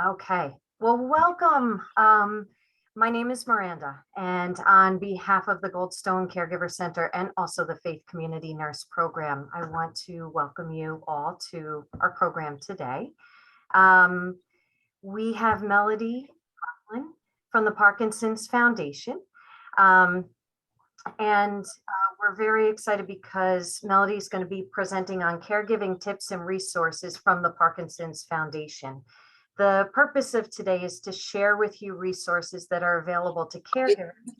Okay, well, welcome. My name is Miranda, and on behalf of the Goldstone Caregiver Center and also the Faith Community Nurse Program, I want to welcome you all to our program today. Um, we have Melody from the Parkinson's Foundation. Um, and we're very excited because Melody is going to be presenting on caregiving tips and resources from the Parkinson's Foundation. The purpose of today is to share with you resources that are available to caregivers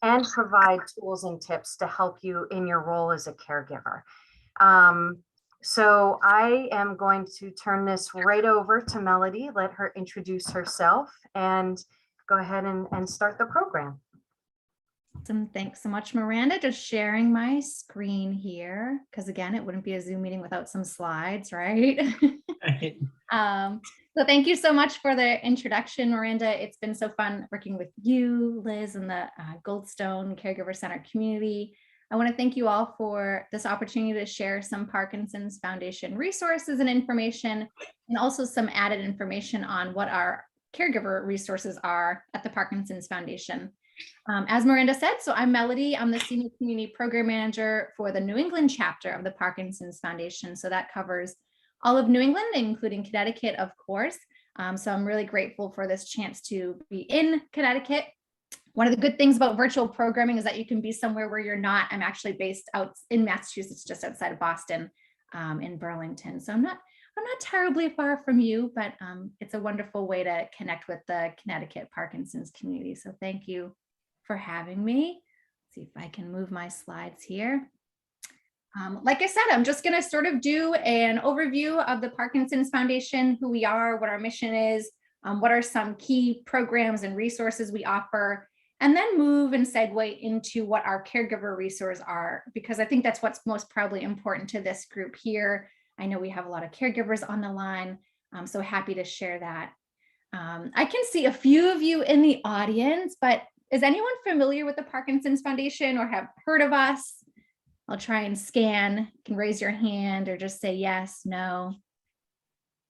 and provide tools and tips to help you in your role as a caregiver. So I am going to turn this right over to Melody, let her introduce herself, and go ahead and start the program. Awesome. Thanks so much, Miranda. Just sharing my screen here, because again, it wouldn't be a Zoom meeting without some slides, right? So thank you so much for the introduction, Miranda. It's been so fun working with you, Liz, and the Goldstone Caregiver Center community. I want to thank you all for this opportunity to share some Parkinson's Foundation resources and information, and also some added information on what our caregiver resources are at the Parkinson's Foundation. As Miranda said, so I'm Melody. I'm the Senior Community Program Manager for the New England chapter of the Parkinson's Foundation. So that covers all of New England, including Connecticut, of course. So I'm really grateful for this chance to be in Connecticut. One of the good things about virtual programming is that you can be somewhere where you're not. I'm actually based out in Massachusetts, just outside of Boston, in Burlington. So I'm not terribly far from you, but it's a wonderful way to connect with the Connecticut Parkinson's community. So thank you for having me. Let's see if I can move my slides here. Like I said, I'm just going to sort of do an overview of the Parkinson's Foundation, who we are, what our mission is, what are some key programs and resources we offer, and then move and segue into what our caregiver resources are, because I think that's what's most probably important to this group here. I know we have a lot of caregivers on the line. I'm so happy to share that. I can see a few of you in the audience, but is anyone familiar with the Parkinson's Foundation or have heard of us? I'll try and scan. You can raise your hand or just say yes, no.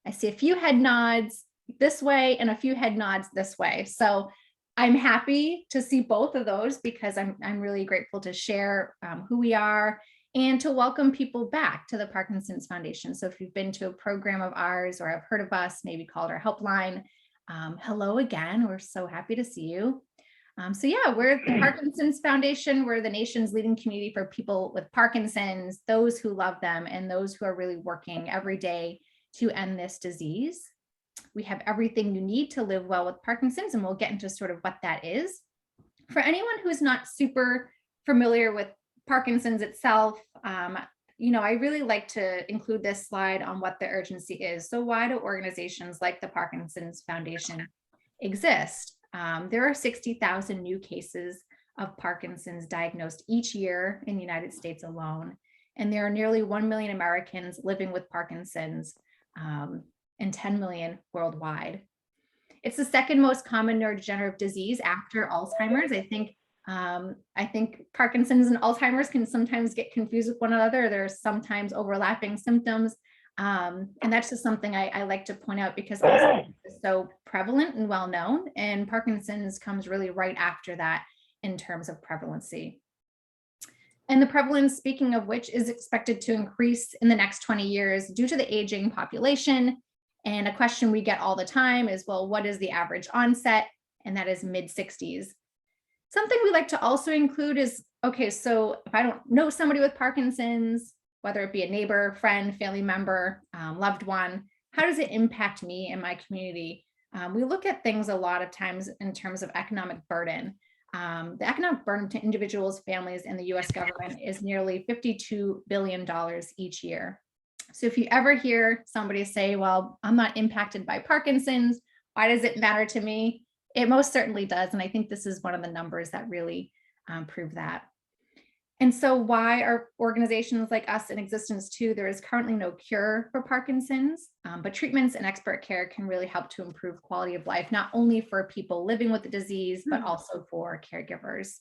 I see a few head nods this way and a few head nods this way. So I'm happy to see both of those because I'm really grateful to share who we are and to welcome people back to the Parkinson's Foundation. So if you've been to a program of ours or have heard of us, maybe called our Helpline, hello again. We're so happy to see you. So yeah, we're the Parkinson's Foundation. We're the nation's leading community for people with Parkinson's, those who love them, and those who are really working every day to end this disease. We have everything you need to live well with Parkinson's, and we'll get into sort of what that is. For anyone who's not super familiar with Parkinson's itself, I really like to include this slide on what the urgency is. So why do organizations like the Parkinson's Foundation exist? There are 60,000 new cases of Parkinson's diagnosed each year in the United States alone. And there are nearly 1 million Americans living with Parkinson's and 10 million worldwide. It's the second most common neurodegenerative disease after Alzheimer's. I think Parkinson's and Alzheimer's can sometimes get confused with one another. There's sometimes overlapping symptoms. And that's just something I like to point out because Alzheimer's is so prevalent and well known, and Parkinson's comes really right after that in terms of prevalency. And the prevalence, speaking of which, is expected to increase in the next 20 years due to the aging population. And a question we get all the time is, well, what is the average onset? And that is mid-60s. Something we like to also include is, okay, so if I don't know somebody with Parkinson's, whether it be a neighbor, friend, family member, loved one, how does it impact me and my community? We look at things a lot of times in terms of economic burden. The economic burden to individuals, families, and the US government is nearly $52 billion each year. So if you ever hear somebody say, well, I'm not impacted by Parkinson's, why does it matter to me? It most certainly does. And I think this is one of the numbers that really prove that. And so why are organizations like us in existence too? There is currently no cure for Parkinson's, but treatments and expert care can really help to improve quality of life, not only for people living with the disease, but also for caregivers.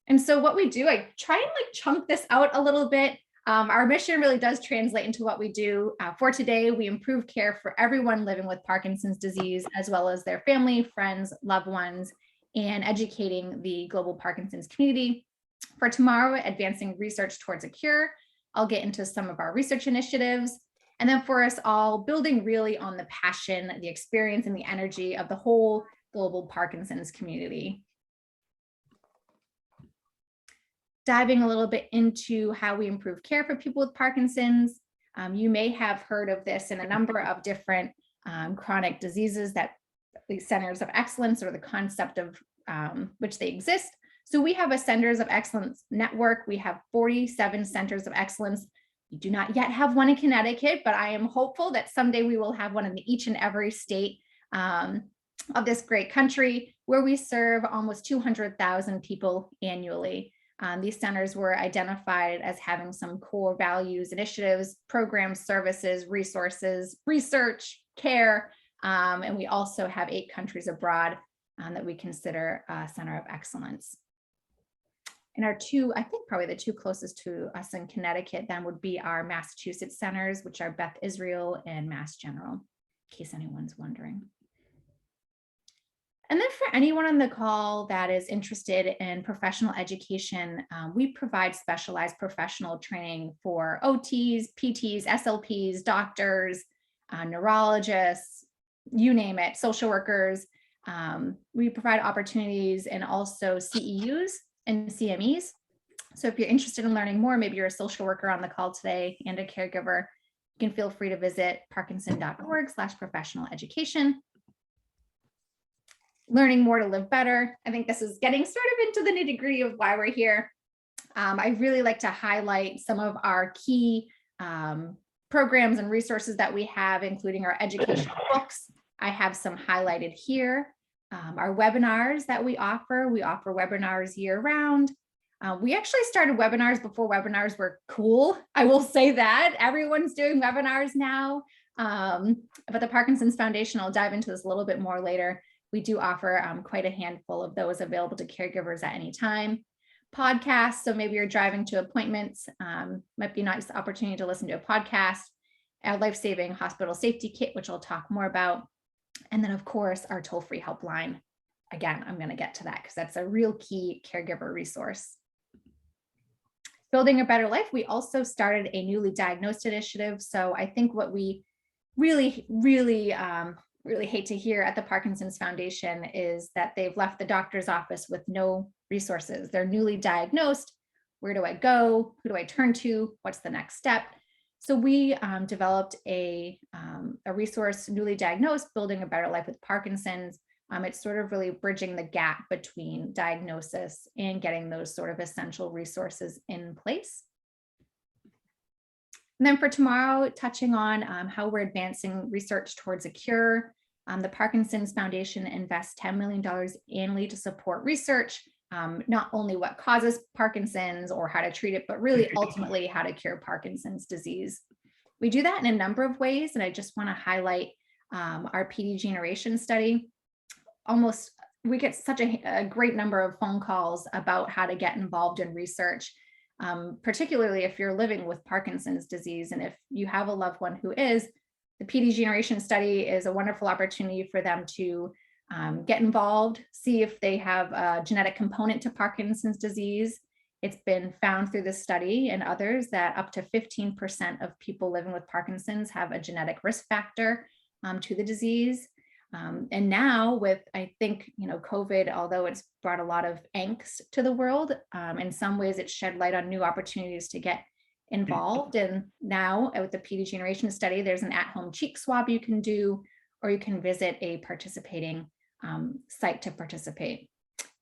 And so what we do, I try and chunk this out a little bit. Our mission really does translate into what we do. For today, we improve care for everyone living with Parkinson's disease, as well as their family, friends, loved ones, and educating the global Parkinson's community. For tomorrow, advancing research towards a cure. I'll get into some of our research initiatives. And then for us all, building really on the passion, the experience, and the energy of the whole global Parkinson's community. Diving a little bit into how we improve care for people with Parkinson's. You may have heard of this in a number of different chronic diseases, that these centers of excellence, or the concept of which they exist. So we have a Centers of Excellence network. We have 47 centers of excellence. We do not yet have one in Connecticut, but I am hopeful that someday we will have one in each and every state of this great country, where we serve almost 200,000 people annually. These centers were identified as having some core values, initiatives, programs, services, resources, research, care, and we also have 8 countries abroad that we consider a center of excellence. And our two, I think probably the two closest to us in Connecticut then would be our Massachusetts centers, which are Beth Israel and Mass General, in case anyone's wondering. And then for anyone on the call that is interested in professional education, we provide specialized professional training for OTs, PTs, SLPs, doctors, neurologists, you name it, social workers. We provide opportunities and also CEUs and CMEs. So if you're interested in learning more, maybe you're a social worker on the call today and a caregiver, you can feel free to visit parkinson.org/professional education. Learning more to live better. I think this is getting sort of into the nitty-gritty of why we're here. I really like to highlight some of our key programs and resources that we have, including our educational books. I have some highlighted here. Our webinars that we offer webinars year-round. We actually started webinars before webinars were cool. I will say that. Everyone's doing webinars now. But the Parkinson's Foundation, I'll dive into this a little bit more later. We do offer quite a handful of those available to caregivers at any time. Podcasts, so maybe you're driving to appointments, might be a nice opportunity to listen to a podcast. Our life-saving hospital safety kit, which I'll talk more about. And then of course, our toll-free helpline. Again, I'm gonna get to that because that's a real key caregiver resource. Building a better life, we also started a newly diagnosed initiative. So I think what we really hate to hear at the Parkinson's Foundation is that they've left the doctor's office with no resources. They're newly diagnosed. Where do I go? Who do I turn to? What's the next step? So we developed a resource, Newly Diagnosed, Building a Better Life with Parkinson's. It's sort of really bridging the gap between diagnosis and getting those sort of essential resources in place. And then for tomorrow, touching on how we're advancing research towards a cure. The Parkinson's Foundation invests $10 million annually to support research, not only what causes Parkinson's or how to treat it, but really ultimately how to cure Parkinson's disease. We do that in a number of ways, and I just want to highlight our PD generation study. We get such a great number of phone calls about how to get involved in research. Particularly if you're living with Parkinson's disease, and if you have a loved one who is, the PD generation study is a wonderful opportunity for them to get involved, see if they have a genetic component to Parkinson's disease. It's been found through this study and others that up to 15% of people living with Parkinson's have a genetic risk factor to the disease. And now with, I think, COVID, although it's brought a lot of angst to the world, in some ways it's shed light on new opportunities to get involved. And now with the PD generation study, there's an at-home cheek swab you can do, or you can visit a participating site to participate.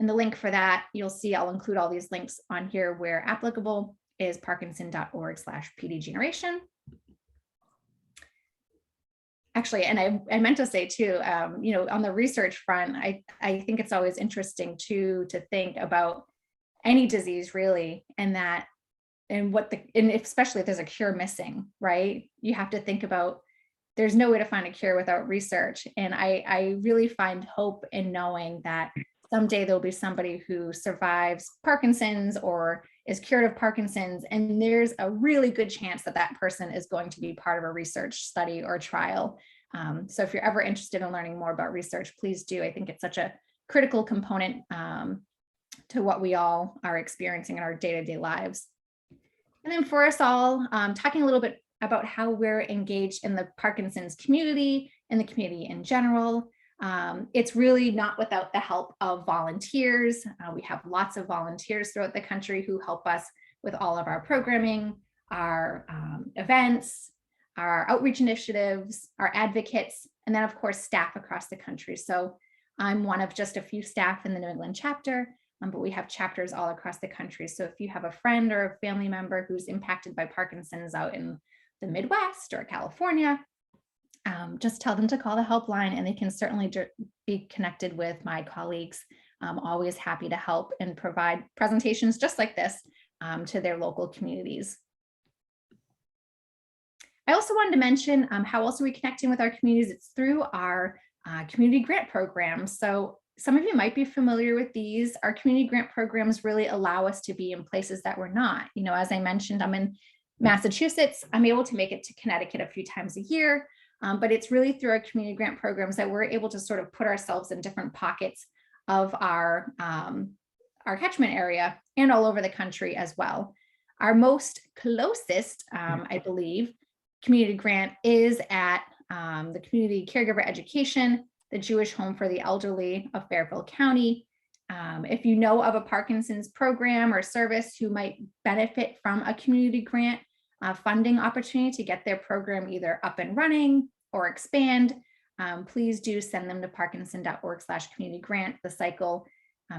And the link for that, you'll see, I'll include all these links on here where applicable, is parkinson.org/PD generation. Actually, and I meant to say too, on the research front, I think it's always interesting to think about any disease really, and especially if there's a cure missing, right? You have to think about, there's no way to find a cure without research. And I really find hope in knowing that someday there'll be somebody who survives Parkinson's or is cured of Parkinson's, and there's a really good chance that that person is going to be part of a research study or trial. So if you're ever interested in learning more about research, please do. I think it's such a critical component to what we all are experiencing in our day-to-day lives. And then for us all, talking a little bit about how we're engaged in the Parkinson's community and the community in general. It's really not without the help of volunteers. We have lots of volunteers throughout the country who help us with all of our programming, our events, our outreach initiatives, our advocates, and then of course staff across the country. So I'm one of just a few staff in the New England chapter, but we have chapters all across the country. So if you have a friend or a family member who's impacted by Parkinson's out in the Midwest or California, just tell them to call the helpline, and they can certainly be connected with my colleagues. I'm always happy to help and provide presentations just like this to their local communities. I also wanted to mention how else are we connecting with our communities? It's through our community grant programs. So some of you might be familiar with these. Our community grant programs really allow us to be in places that we're not. You know, as I mentioned, I'm in Massachusetts. I'm able to make it to Connecticut a few times a year, but it's really through our community grant programs that we're able to sort of put ourselves in different pockets of our catchment area and all over the country as well. Our most closest, I believe, community grant is at the Community Caregiver Education, the Jewish Home for the Elderly of Fairfield County. If you know of a Parkinson's program or service who might benefit from a community grant funding opportunity to get their program either up and running or expand, please do send them to parkinson.org/community grant. The cycle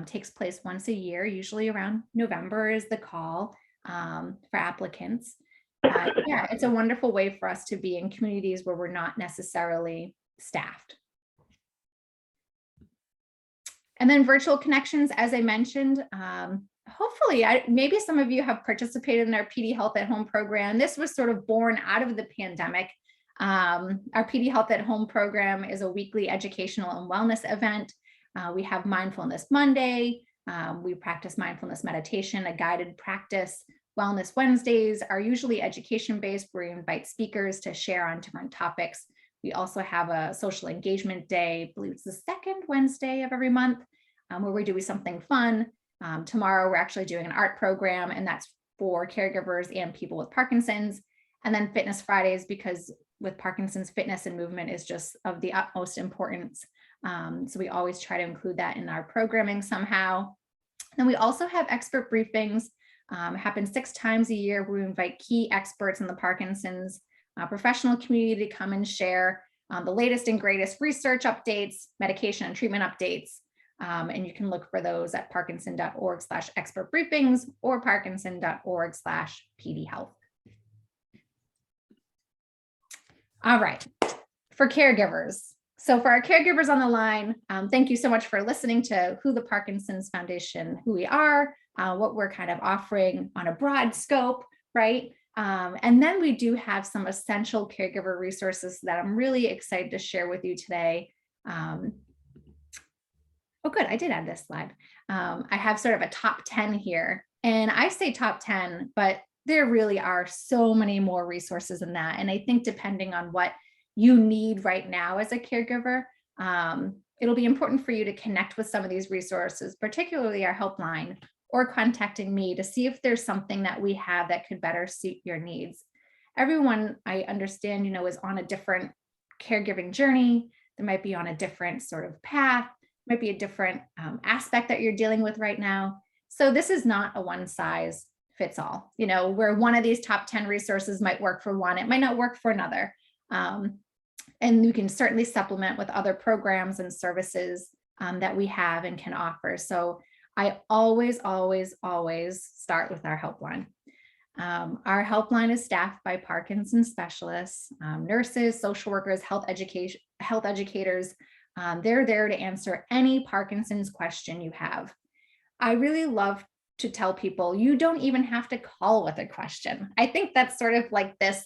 takes place once a year, usually around November is the call for applicants. Yeah, it's a wonderful way for us to be in communities where we're not necessarily staffed. And then virtual connections, as I mentioned, hopefully, maybe some of you have participated in our PD Health at Home program. This was sort of born out of the pandemic. Our PD Health at Home program is a weekly educational and wellness event. We have Mindfulness Monday. We practice mindfulness meditation, a guided practice. Wellness Wednesdays are usually education-based, where we invite speakers to share on different topics. We also have a social engagement day, I believe it's the second Wednesday of every month, where we do something fun. Tomorrow, we're actually doing an art program, and that's for caregivers and people with Parkinson's. And then Fitness Fridays, because with Parkinson's, fitness and movement is just of the utmost importance. So we always try to include that in our programming somehow. Then we also have expert briefings. Happen 6 times a year, where we invite key experts in the Parkinson's professional community to come and share the latest and greatest research updates, medication and treatment updates. And you can look for those at parkinson.org/expert briefings or parkinson.org/PD health. All right, for caregivers. So for our caregivers on the line, thank you so much for listening to who the Parkinson's Foundation, who we are, what we're kind of offering on a broad scope, right? And then we do have some essential caregiver resources that I'm really excited to share with you today. Oh, good, I did add this slide. I have sort of a top 10 here, and I say top 10, but there really are so many more resources than that. And I think depending on what you need right now as a caregiver, it'll be important for you to connect with some of these resources, particularly our helpline, or contacting me to see if there's something that we have that could better suit your needs. Everyone, I understand, is on a different caregiving journey. They might be on a different sort of path, might be a different aspect that you're dealing with right now. So this is not a one size fits all, where one of these top 10 resources might work for one, it might not work for another. And you can certainly supplement with other programs and services that we have and can offer. So I always, always, always start with our helpline. Our helpline is staffed by Parkinson's specialists, nurses, social workers, health educators. They're there to answer any Parkinson's question you have. I really love to tell people you don't even have to call with a question. I think that's sort of like this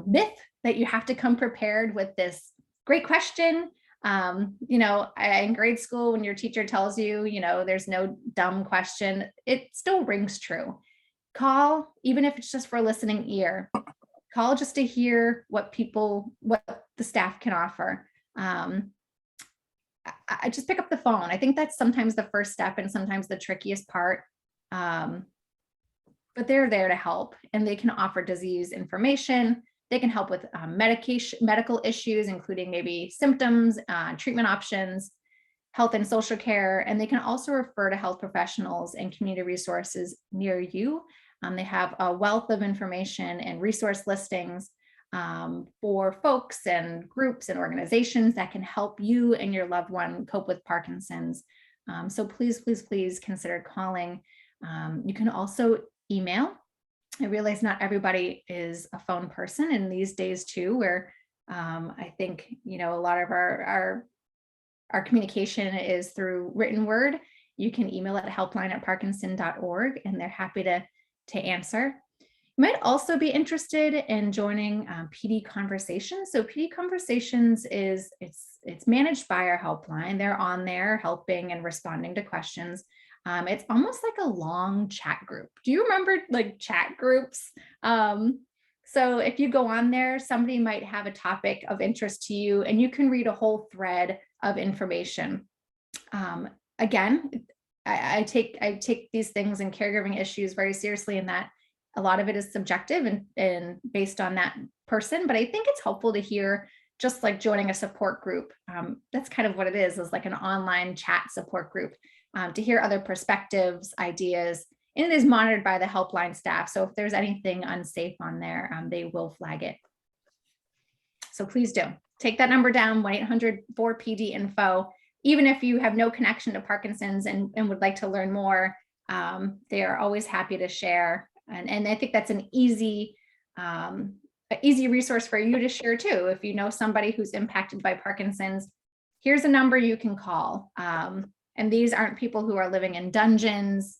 myth that you have to come prepared with this great question In grade school, when your teacher tells you, there's no dumb question, it still rings true. Call, even if it's just for a listening ear, call just to hear what the staff can offer. I just pick up the phone. I think that's sometimes the first step and sometimes the trickiest part. But they're there to help, and they can offer disease information. They can help with medical issues, including maybe symptoms, treatment options, health and social care. And they can also refer to health professionals and community resources near you. They have a wealth of information and resource listings for folks and groups and organizations that can help you and your loved one cope with Parkinson's. So please, please, please consider calling. You can also email. I realize not everybody is a phone person in these days too, where I think, a lot of our communication is through written word. You can email at helpline@parkinson.org, and they're happy to answer. You might also be interested in joining PD Conversations. So PD Conversations it's managed by our helpline. They're on there helping and responding to questions. It's almost like a long chat group. Do you remember like chat groups? So if you go on there, somebody might have a topic of interest to you, and you can read a whole thread of information. Again, I take these things and caregiving issues very seriously, in that a lot of it is subjective and based on that person. But I think it's helpful to hear, just like joining a support group. That's kind of what it is like an online chat support group, to hear other perspectives, ideas. And it is monitored by the helpline staff. So if there's anything unsafe on there, they will flag it. So please do take that number down, 1-800-4PD-INFO. Even if you have no connection to Parkinson's and would like to learn more, they are always happy to share. And I think that's an easy resource for you to share too. If you know somebody who's impacted by Parkinson's, here's a number you can call. And these aren't people who are living in dungeons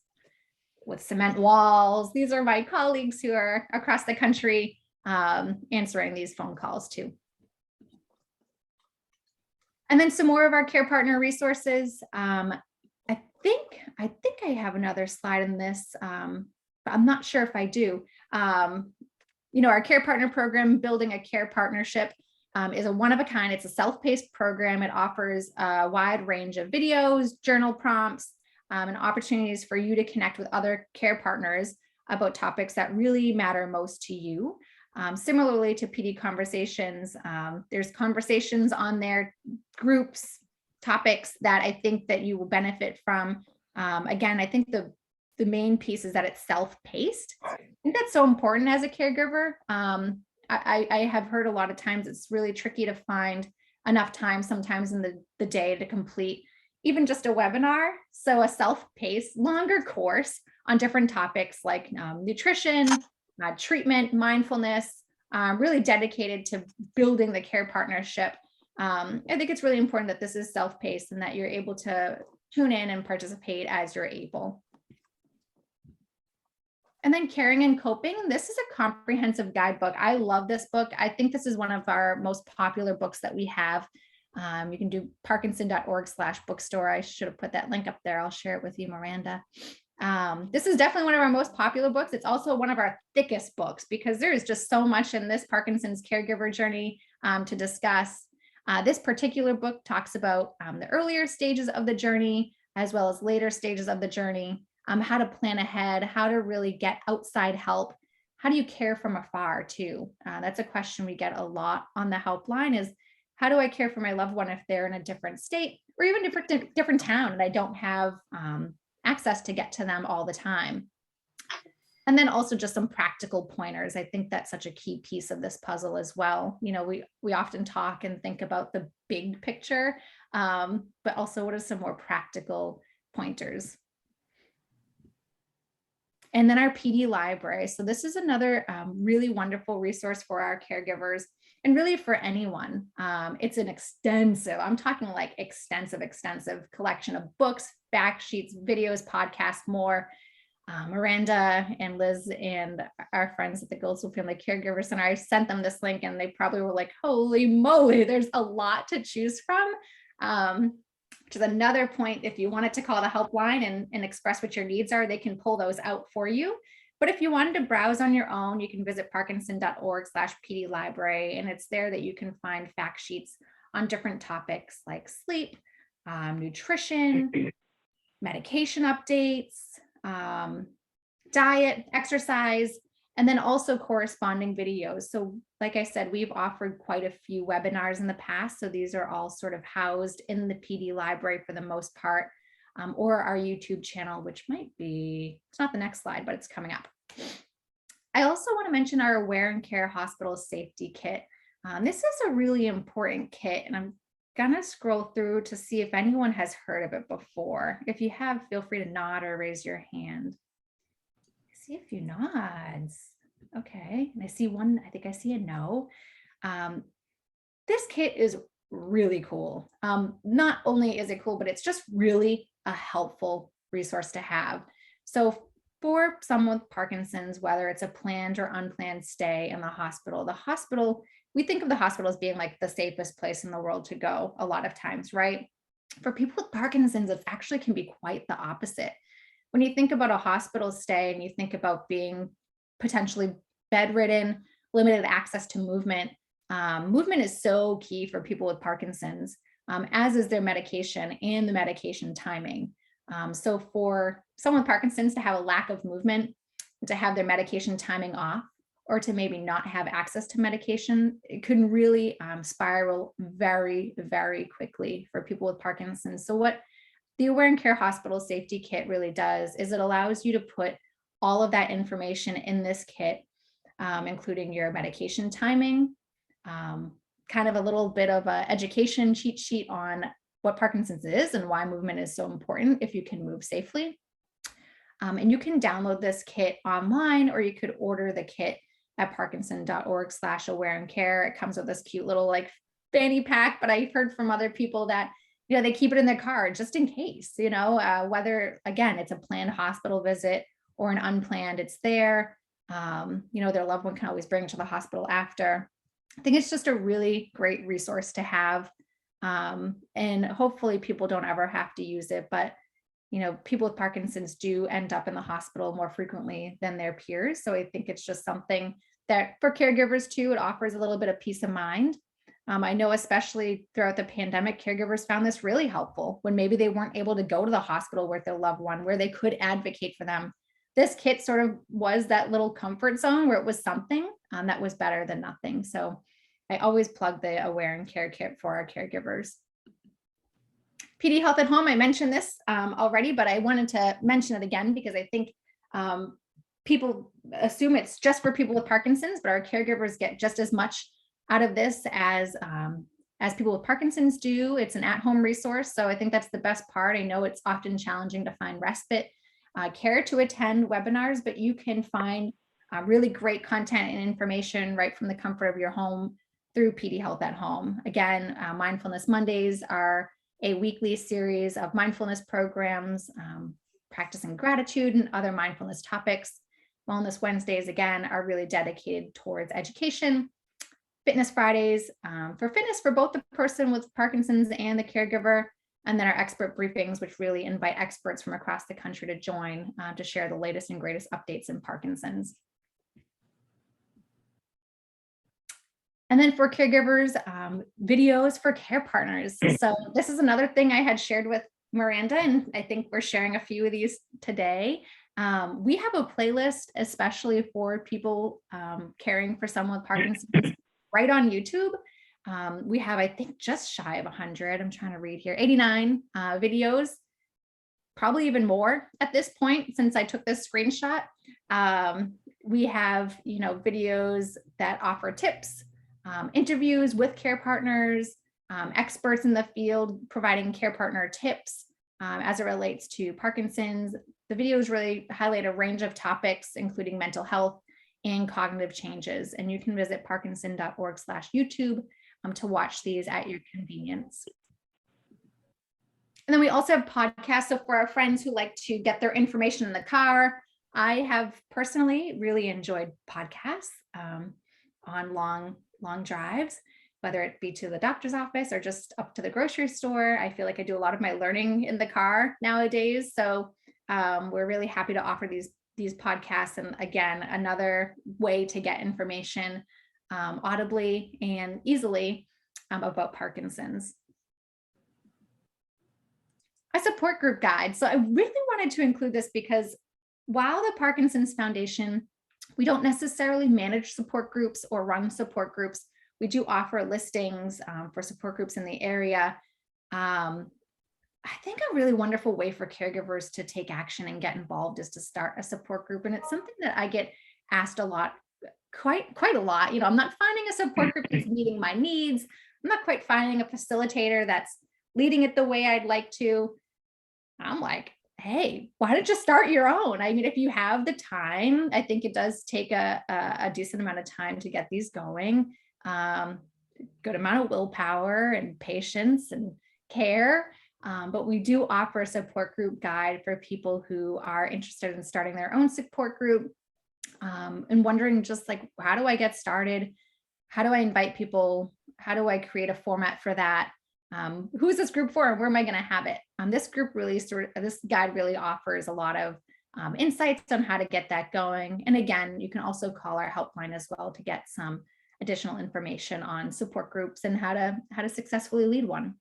with cement walls. These are my colleagues who are across the country answering these phone calls too. And then some more of our care partner resources. I think I have another slide in this, but I'm not sure if I do. Our care partner program, Building a Care Partnership, is a one-of-a-kind. It's a self-paced program. It offers a wide range of videos, journal prompts, and opportunities for you to connect with other care partners about topics that really matter most to you. Similarly to PD Conversations, there's conversations on there, groups, topics that I think that you will benefit from. Again, I think the main piece is that it's self-paced. I think that's so important as a caregiver. I have heard a lot of times it's really tricky to find enough time sometimes in the day to complete even just a webinar. So a self-paced, longer course on different topics like nutrition, treatment, mindfulness, really dedicated to building the care partnership. I think it's really important that this is self-paced and that you're able to tune in and participate as you're able. And then Caring and Coping. This is a comprehensive guidebook. I love this book. I think this is one of our most popular books that we have. You can do parkinson.org/bookstore. I should have put that link up there. I'll share it with you, Miranda. This is definitely one of our most popular books. It's also one of our thickest books because there is just so much in this Parkinson's caregiver journey to discuss. This particular book talks about the earlier stages of the journey as well as later stages of the journey, how to plan ahead, how to really get outside help. How do you care from afar too? That's a question we get a lot on the helpline is, how do I care for my loved one if they're in a different state or even different town and I don't have access to get to them all the time? And then also just some practical pointers. I think that's such a key piece of this puzzle as well. We often talk and think about the big picture, but also what are some more practical pointers? And then our PD library. So this is another really wonderful resource for our caregivers and really for anyone. It's an extensive, I'm talking like extensive collection of books, fact sheets, videos, podcasts, more. Miranda and Liz and our friends at the Goldstone Family Caregiver Center, I sent them this link and they probably were like, holy moly, there's a lot to choose from. Which is another point. If you wanted to call the helpline and express what your needs are, they can pull those out for you. But if you wanted to browse on your own, you can visit parkinson.org/PD library, and it's there that you can find fact sheets on different topics like sleep, nutrition, medication updates, diet, exercise, and then also corresponding videos. So like I said, we've offered quite a few webinars in the past. So these are all sort of housed in the PD library for the most part, or our YouTube channel, which might be, it's not the next slide, but it's coming up. I also want to mention our Aware and Care Hospital Safety Kit. This is a really important kit, and I'm gonna scroll through to see if anyone has heard of it before. If you have, feel free to nod or raise your hand. I see a few nods. Okay, and I see one, I think I see a no. This kit is really cool. Not only is it cool, but it's just really a helpful resource to have. So for someone with Parkinson's, whether it's a planned or unplanned stay in the hospital, we think of the hospital as being like the safest place in the world to go a lot of times, right? For people with Parkinson's, it actually can be quite the opposite. When you think about a hospital stay and you think about being potentially bedridden, limited access to movement, movement is so key for people with Parkinson's, as is their medication and the medication timing. So for someone with Parkinson's to have a lack of movement, to have their medication timing off, or to maybe not have access to medication, it can really spiral very, very quickly for people with Parkinson's. So what the Aware and Care Hospital Safety Kit really does is it allows you to put all of that information in this kit, including your medication timing, kind of a little bit of an education cheat sheet on what Parkinson's is and why movement is so important if you can move safely. And you can download this kit online, or you could order the kit at parkinson.org/aware and care. It comes with this cute little like fanny pack, but I've heard from other people that, you know, they keep it in their car just in case, you know, whether, again, it's a planned hospital visit or an unplanned, it's there. You know, their loved one can always bring it to the hospital after. I think it's just a really great resource to have. And hopefully people don't ever have to use it, but you know, people with Parkinson's do end up in the hospital more frequently than their peers. So I think it's just something that for caregivers too, it offers a little bit of peace of mind. I know especially throughout the pandemic, caregivers found this really helpful when maybe they weren't able to go to the hospital with their loved one, where they could advocate for them. This kit sort of was that little comfort zone where it was something that was better than nothing. So I always plug the Aware and Care kit for our caregivers. PD Health at Home, I mentioned this already, but I wanted to mention it again because I think people assume it's just for people with Parkinson's, but our caregivers get just as much out of this as people with Parkinson's do. It's an at-home resource, so I think that's the best part. I know it's often challenging to find respite care to attend webinars, but you can find really great content and information right from the comfort of your home through PD Health at Home. Again, Mindfulness Mondays are a weekly series of mindfulness programs, practicing gratitude and other mindfulness topics. Wellness Wednesdays, again, are really dedicated towards education. Fitness Fridays for fitness for both the person with Parkinson's and the caregiver. And then our expert briefings, which really invite experts from across the country to join to share the latest and greatest updates in Parkinson's. And then for caregivers, videos for care partners. So this is another thing I had shared with Miranda, and I think we're sharing a few of these today. We have a playlist, especially for people caring for someone with Parkinson's, right on YouTube. We have, I think, just shy of 100. I'm trying to read here, 89 videos, probably even more at this point since I took this screenshot. We have, you know, videos that offer tips, interviews with care partners, experts in the field providing care partner tips as it relates to Parkinson's. The videos really highlight a range of topics, including mental health and cognitive changes. And you can visit parkinson.org/YouTube to watch these at your convenience. And then we also have podcasts. So for our friends who like to get their information in the car, I have personally really enjoyed podcasts on long drives, whether it be to the doctor's office or just up to the grocery store. I feel like I do a lot of my learning in the car nowadays. So we're really happy to offer these podcasts. And again, another way to get information audibly and easily about Parkinson's. A support group guide. So I really wanted to include this because while the Parkinson's Foundation, we don't necessarily manage support groups or run support groups, we do offer listings for support groups in the area. I think a really wonderful way for caregivers to take action and get involved is to start a support group. And it's something that I get asked a lot, quite a lot. I'm not finding a support group that's meeting my needs. I'm not quite finding a facilitator that's leading it the way I'd like to. I'm like, hey, why don't you start your own? I mean, if you have the time, I think it does take a decent amount of time to get these going. Good amount of willpower and patience and care. But we do offer a support group guide for people who are interested in starting their own support group and wondering just like, how do I get started? How do I invite people? How do I create a format for that? Who is this group for and where am I going to have it? This guide really offers a lot of insights on how to get that going. And again, you can also call our helpline as well to get some additional information on support groups and how to successfully lead one.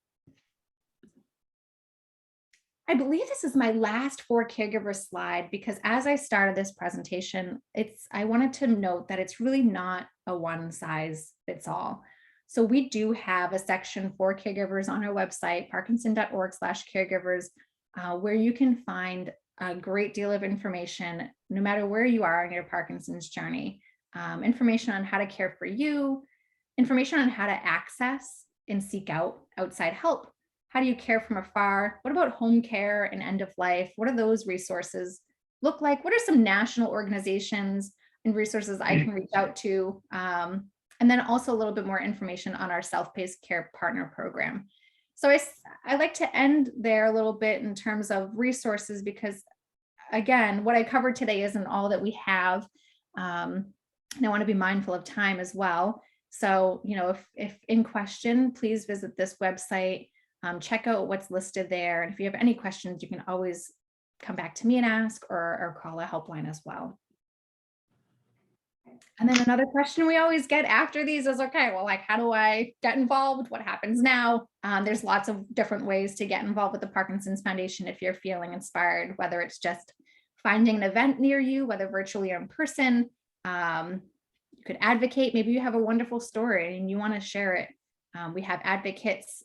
I believe this is my last for caregiver slide because as I started this presentation, I wanted to note that it's really not a one size fits all. So we do have a section for caregivers on our website, parkinson.org/caregivers, where you can find a great deal of information, no matter where you are in your Parkinson's journey, information on how to care for you, information on how to access and seek out outside help. How do you care from afar? What about home care and end of life? What do those resources look like? What are some national organizations and resources I can reach out to? And then also a little bit more information on our self-paced care partner program. So I like to end there a little bit in terms of resources because, again, what I covered today isn't all that we have. And I want to be mindful of time as well. So, if in question, please visit this website, check out what's listed there. And if you have any questions, you can always come back to me and ask or call a helpline as well. And then another question we always get after these is, okay, well, like, how do I get involved? What happens now? There's lots of different ways to get involved with the Parkinson's Foundation if you're feeling inspired, whether it's just finding an event near you, whether virtually or in person. You could advocate. Maybe you have a wonderful story and you want to share it. We have advocates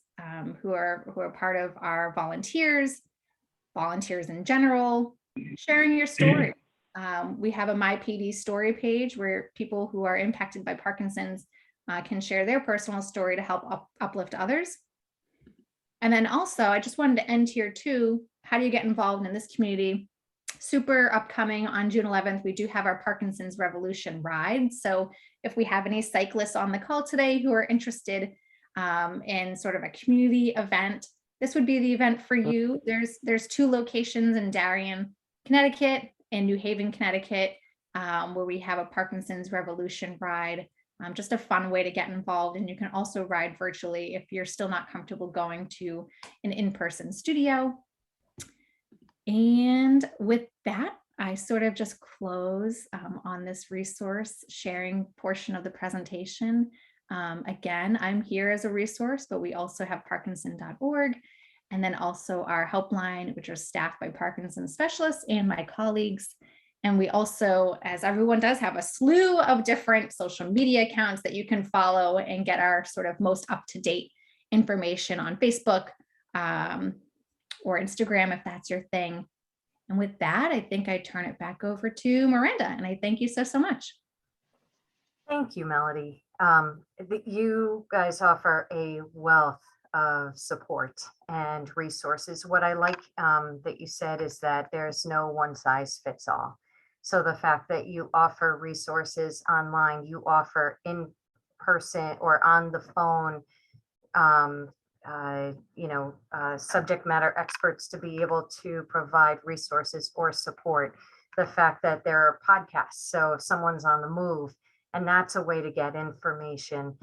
who are part of our volunteers in general, sharing your story. We have a MyPD story page where people who are impacted by Parkinson's can share their personal story to help uplift others. And then also, I just wanted to end here too. How do you get involved in this community? Super upcoming on June 11th, we do have our Parkinson's Revolution ride. So if we have any cyclists on the call today who are interested in sort of a community event, this would be the event for you. There's 2 locations in Darien, Connecticut, and New Haven, Connecticut, where we have a Parkinson's Revolution ride. Just a fun way to get involved. And you can also ride virtually if you're still not comfortable going to an in-person studio. And with that, I sort of just close on this resource sharing portion of the presentation. Again, I'm here as a resource, but we also have Parkinson.org. And then also our helpline, which are staffed by Parkinson's specialists and my colleagues. And we also, as everyone does, have a slew of different social media accounts that you can follow and get our sort of most up-to-date information on Facebook or Instagram, if that's your thing. And with that, I think I turn it back over to Miranda. And I thank you so much. Thank you, Melody. You guys offer a wealth of support and resources. What I like that you said is that there's no one size fits all. So the fact that you offer resources online, you offer in person or on the phone, subject matter experts to be able to provide resources or support. the fact that there are podcasts. So if someone's on the move, and that's a way to get information.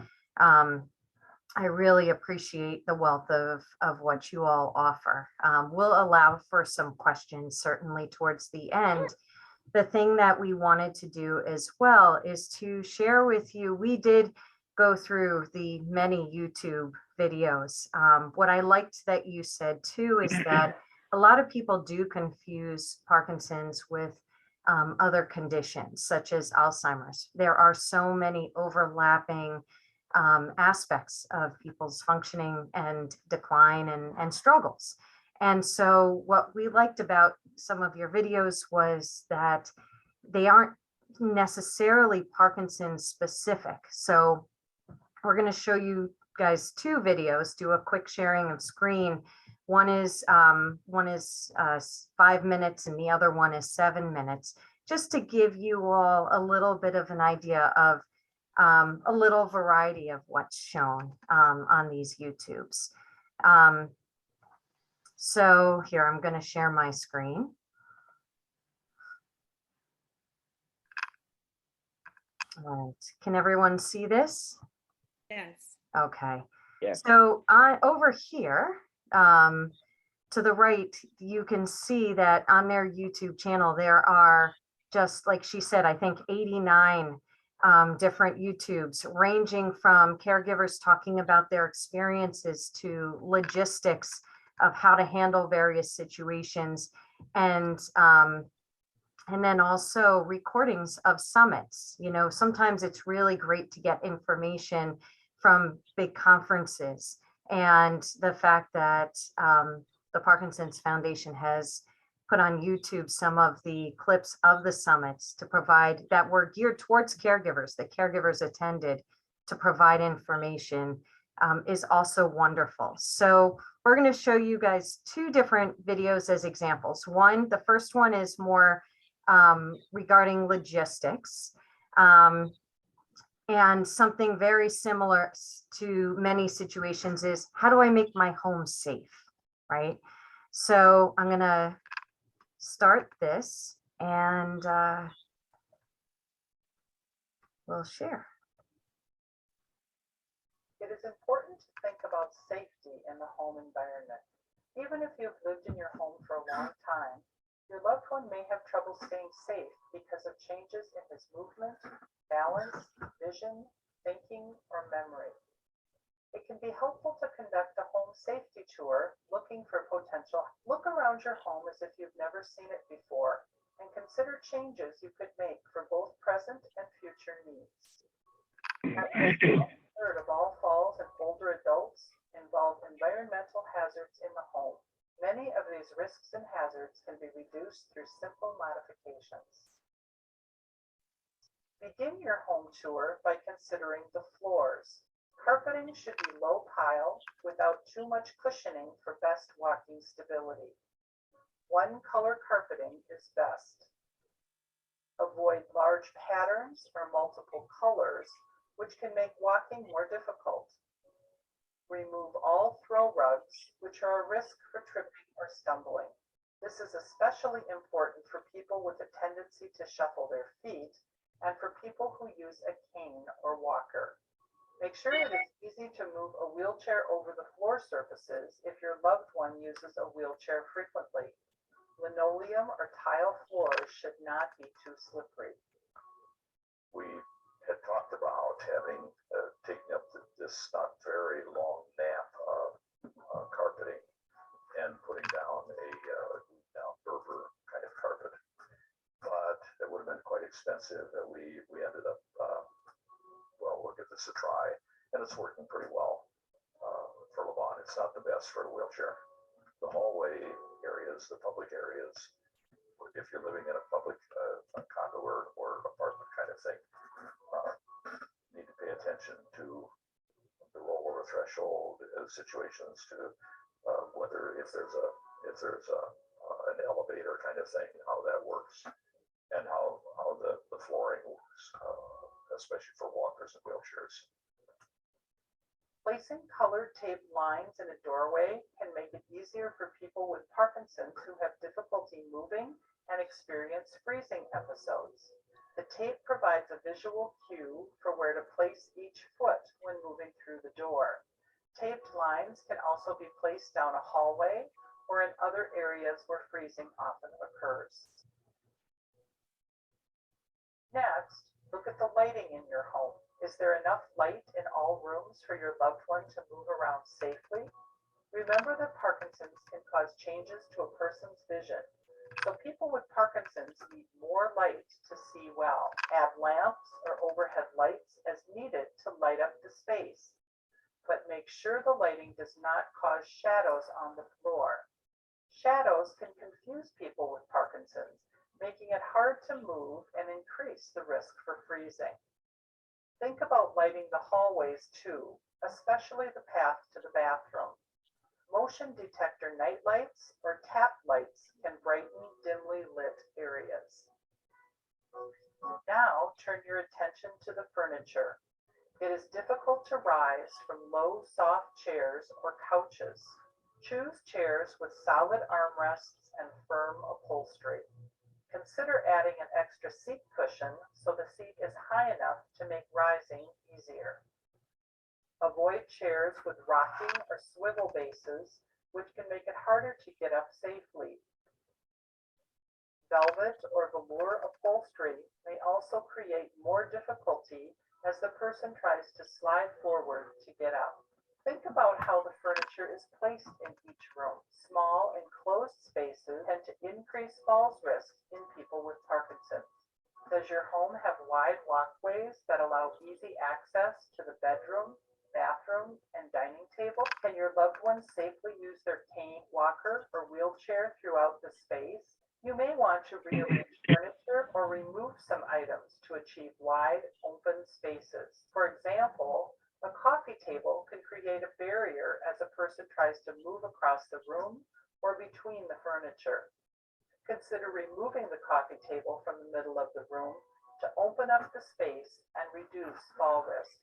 I really appreciate the wealth of what you all offer. We'll allow for some questions certainly towards the end. The thing that we wanted to do as well is to share with you, we did go through the many YouTube videos. What I liked that you said too is that a lot of people do confuse Parkinson's with other conditions such as Alzheimer's. There are so many overlapping aspects of people's functioning and decline and struggles. And so what we liked about some of your videos was that they aren't necessarily Parkinson's specific. So we're going to show you guys two videos, do a quick sharing of screen. One is 5 minutes and the other one is 7 minutes, just to give you all a little bit of an idea of a little variety of what's shown on these YouTubes. So here, I'm going to share my screen. All right. Can everyone see this? Yes. Okay. Yes. So over here, to the right, you can see that on their YouTube channel, there are, just like she said, I think 89 different YouTubes, ranging from caregivers talking about their experiences to logistics of how to handle various situations, and then also recordings of summits. You know, sometimes it's really great to get information from big conferences, and the fact that the Parkinson's Foundation has put on YouTube some of the clips of the summits to provide, that were geared towards caregivers, that caregivers attended, to provide information, is also wonderful. So we're going to show you guys two different videos as examples. The first one is more regarding logistics, and something very similar to many situations is, how do I make my home safe, right? So I'm going to start this and we'll share. It is important to think about safety in the home environment. Even if you've lived in your home for a long time, your loved one may have trouble staying safe because of changes in his movement, balance, vision, thinking, or memory. It can be helpful to conduct a home safety tour, looking for potential. Look around your home as if you've never seen it before, and consider changes you could make for both present and future needs. A third of all falls in older adults involve environmental hazards in the home. Many of these risks and hazards can be reduced through simple modifications. Begin your home tour by considering the floors. Carpeting should be low pile without too much cushioning for best walking stability. One color carpeting is best. Avoid large patterns or multiple colors, which can make walking more difficult. Remove all throw rugs, which are a risk for tripping or stumbling. This is especially important for people with a tendency to shuffle their feet and for people who use a cane or walker. Make sure it is easy to move a wheelchair over the floor surfaces if your loved one uses a wheelchair frequently. Linoleum or tile floors should not be too slippery. We had talked about having taken up this not very long nap carpeting and putting down a down Berber kind of carpet, but it would have been quite expensive. That we ended up well, we'll give this a try, and it's working pretty well for Levon. It's not the best for a wheelchair. The hallway areas, the public areas, if you're living in a public condo or apartment kind of thing, need to pay attention to the rollover threshold situations, to whether if there's an elevator kind of thing, how that works, and how the flooring works, especially for walkers and wheelchairs. Placing colored tape lines in a doorway can make it easier for people with Parkinson's who have difficulty moving and experience freezing episodes. The tape provides a visual cue for where to place each foot when moving through the door. Taped lines can also be placed down a hallway or in other areas where freezing often occurs. Next, look at the lighting in your home. Is there enough light in all rooms for your loved one to move around safely? Remember that Parkinson's can cause changes to a person's vision. So people with Parkinson's need more light to see well. Add lamps or overhead lights as needed to light up the space. But make sure the lighting does not cause shadows on the floor. Shadows can confuse people with Parkinson's, making it hard to move and increase the risk for freezing. Think about lighting the hallways too, especially the path to the bathroom. Motion detector night lights or tap lights can brighten dimly lit areas. Now turn your attention to the furniture. It is difficult to rise from low, soft chairs or couches. Choose chairs with solid armrests and firm upholstery. Consider adding an extra seat cushion so the seat is high enough to make rising easier. Avoid chairs with rocking or swivel bases, which can make it harder to get up safely. Velvet or velour upholstery may also create more difficulty as the person tries to slide forward to get up. Think about how the furniture is placed in each room. Small enclosed spaces tend to increase falls risk in people with Parkinson's. Does your home have wide walkways that allow easy access to the bedroom, bathroom, and dining table? Can your loved ones safely use their cane, walker, or wheelchair throughout the space? You may want to rearrange furniture or remove some items to achieve wide, open spaces. For example, a coffee table can create a barrier as a person tries to move across the room or between the furniture. Consider removing the coffee table from the middle of the room to open up the space and reduce fall risk.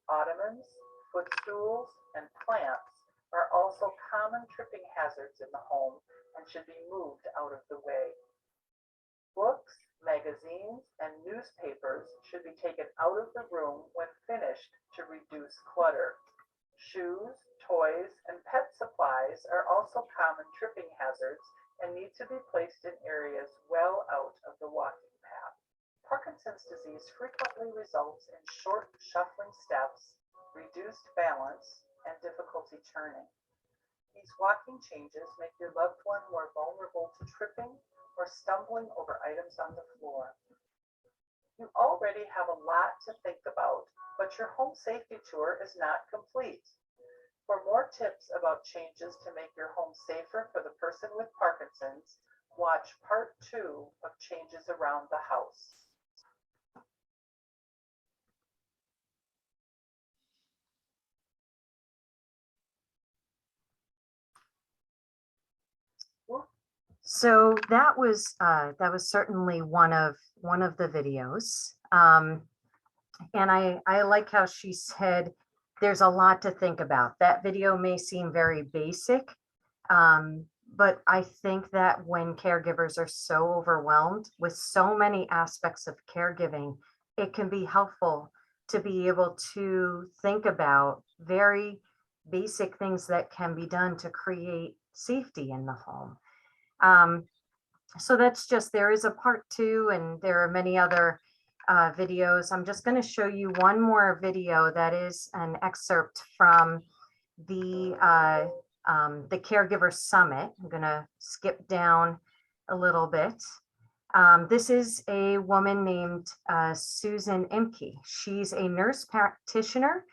Ottomans, footstools, and plants are also common tripping hazards in the home and should be moved out of the way. Books, magazines, and newspapers should be taken out of the room when finished to reduce clutter. Shoes, toys, and pet supplies are also common tripping hazards and need to be placed in areas well out of the walking path. Parkinson's disease frequently results in short, shuffling steps, reduced balance, and difficulty turning. These walking changes make your loved one more vulnerable to tripping or stumbling over items on the floor. You already have a lot to think about, but your home safety tour is not complete. For more tips about changes to make your home safer for the person with Parkinson's, watch part 2 of Changes Around the House. So that was certainly one of the videos, and I like how she said there's a lot to think about. That video may seem very basic, but I think that when caregivers are so overwhelmed with so many aspects of caregiving, it can be helpful to be able to think about very basic things that can be done to create safety in the home. So that's just, there is a part 2, and there are many other videos. I'm just going to show you one more video that is an excerpt from the Caregiver Summit. I'm going to skip down a little bit. This is a woman named Susan Imke. She's a nurse practitioner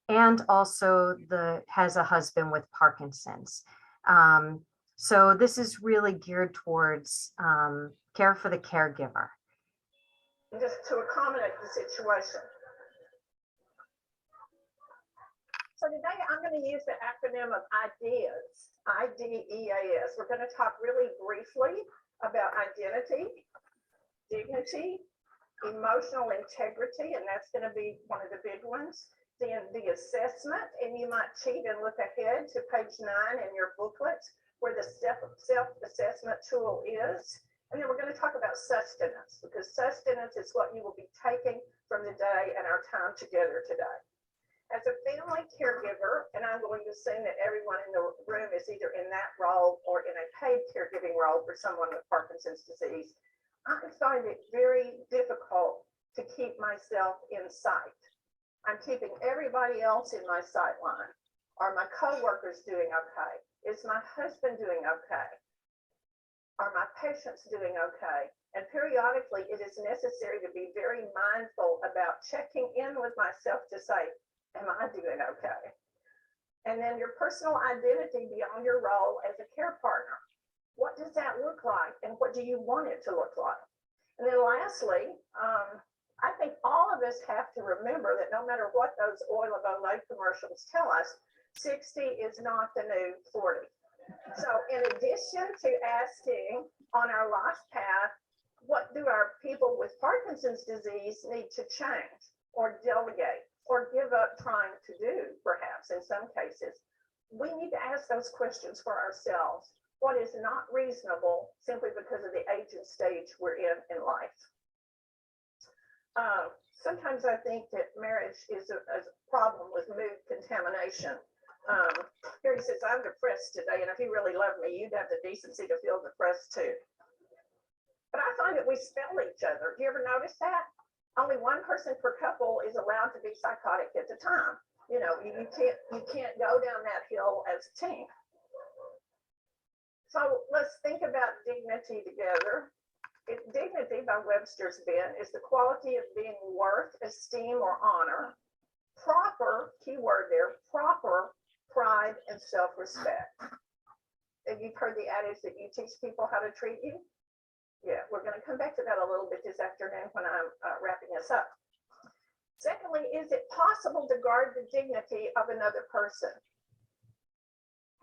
and also has a husband with Parkinson's. So this is really geared towards care for the caregiver. Just to accommodate the situation. So today I'm going to use the acronym of IDEAS, I-D-E-A-S. We're going to talk really briefly about identity, dignity, emotional integrity, and that's going to be one of the big ones. Then the assessment, and you might cheat and look ahead to page 9 in your booklet, where the self-assessment tool is. And then we're going to talk about sustenance, because sustenance is what you will be taking from the day and our time together today. As a family caregiver, and I'm going to assume that everyone in the room is either in that role or in a paid caregiving role for someone with Parkinson's disease, I find it very difficult to keep myself in sight. I'm keeping everybody else in my sight line. Are my coworkers doing okay? Is my husband doing okay? Are my patients doing okay? And periodically, it is necessary to be very mindful about checking in with myself to say, am I doing okay? And then your personal identity beyond your role as a care partner. What does that look like? And what do you want it to look like? And then lastly, I think all of us have to remember that no matter what those Oil of Olay commercials tell us, 60 is not the new 40. So in addition to asking on our life path, what do our people with Parkinson's disease need to change or delegate or give up trying to do, perhaps in some cases, we need to ask those questions for ourselves. What is not reasonable simply because of the age and stage we're in life? Sometimes I think that marriage is a problem with mood contamination. Here he says, I'm depressed today, and if you really love me, you'd have the decency to feel depressed too. But I find that we spell each other. Do you ever notice that? Only one person per couple is allowed to be psychotic at the time. You know, you can't go down that hill as a team. So let's think about dignity together. Dignity, by Webster's Ben, is the quality of being worth esteem or honor. Proper, key word there, proper pride and self-respect. And you've heard the adage that you teach people how to treat you. Yeah, we're going to come back to that a little bit this afternoon when I'm wrapping us up. Secondly, is it possible to guard the dignity of another person?